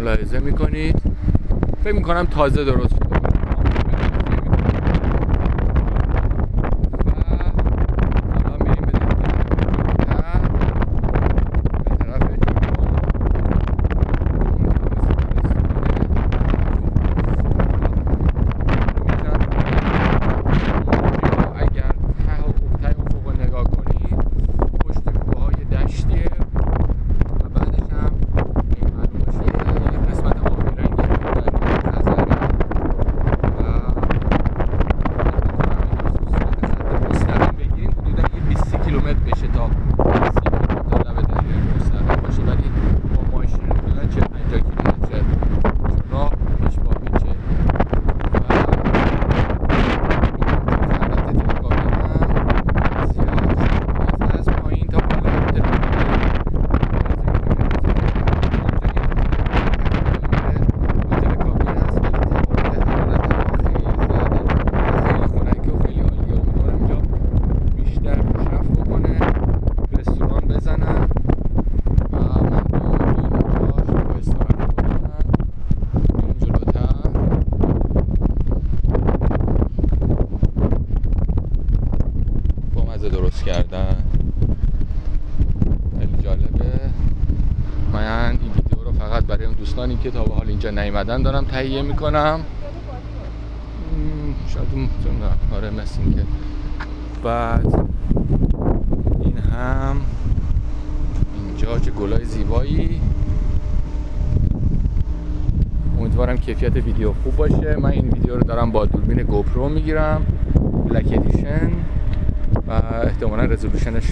ملاحظه میکنید. فکر میکنم تازه درست شده. درست کردن. خیلی جالبه. من این ویدیو رو فقط برای اون دوستانی که تا به حال اینجا نیومدن دارم تهیه میکنم. شاید اون آره مثل این که بعد این هم اینجا چه گلای زیبایی. امیدوارم کیفیت ویدیو خوب باشه. من این ویدیو رو دارم با دوربین گوپرو میگیرم، بلک ادیشن، و احتمالا رزولوشنش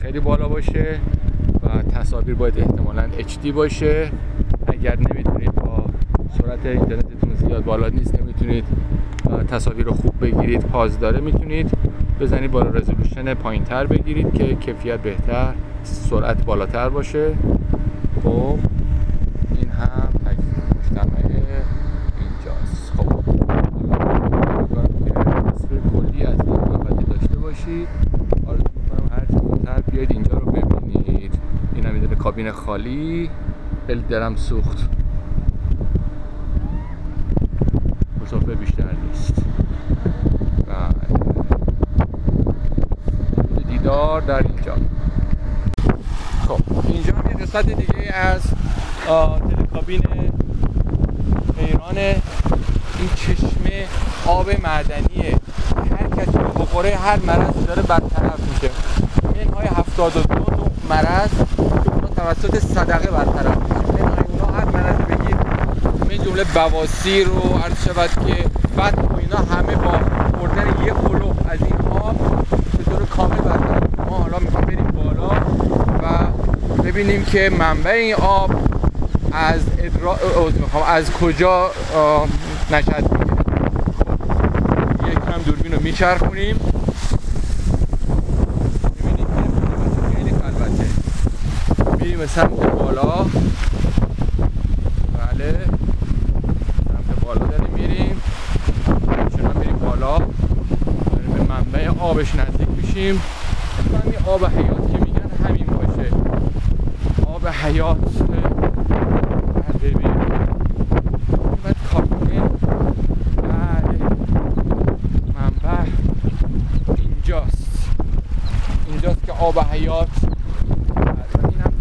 خیلی بالا باشه و تصاویر باید احتمالا HD باشه. اگر نمیتونید با سرعت اینترنتتون زیاد بالا نیست نمیتونید تصاویر رو خوب بگیرید، پاز داره، میتونید بزنید بالا رزولوشن پایین تر بگیرید که کیفیت بهتر، سرعت بالاتر باشه. خب این هم مجتمع اینجاست. خب تصویر کلی از این محوطه داشته باشید. آرزو می‌کنم هر چه زودتر بیاید اینجا رو ببینید. این هم میده کابین خالی، خیلی درم سوخت، مسافر بیشتر نیست. دیدار در اینجا. خب اینجا هم یه قسمت دیگه از تلکابین ایرانه. این چشمه آب معدنیه، هر کسی رو بخوره هر مرض داره برطرف میشه. منهای 72 نوع مرض که اونا توسط صدقه برطرف میشه. منهای اونا هر مرض بگید، من جمله بواسیر رو عرض شود که فت و اینا همه با خوردن یه قلوب از این آب به طور کامل برطرف. ما حالا میخوام بریم بالا و ببینیم که منبع این آب از کجا نشأت میگیره. یک هم دوربین رو میچرخونیم، ببینیم که خیلی خلوته. میریم به سمت بالا. بله سمت بالا داریم میریم، چنان میریم بالا، داریم به منبع آبش نزدیک میشیم. این آب حیات که میگن همین باشه، آب حیات. بعد کابین، بله منبع اینجاست که آب حیات. این هم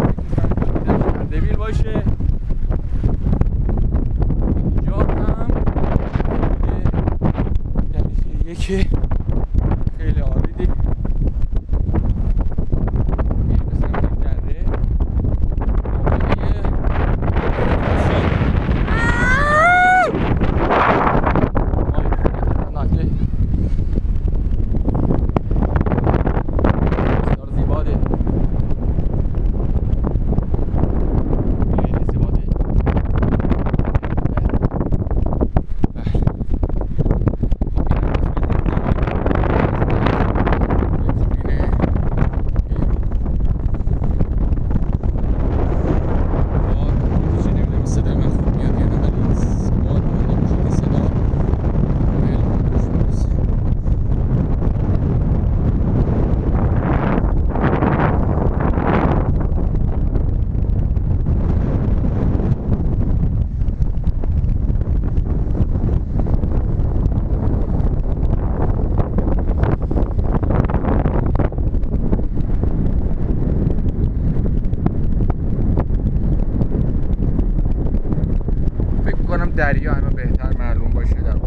اردبیل باشه. اینجا هم یکی خیلی عالی. دریا همه بهتر معلوم باشه در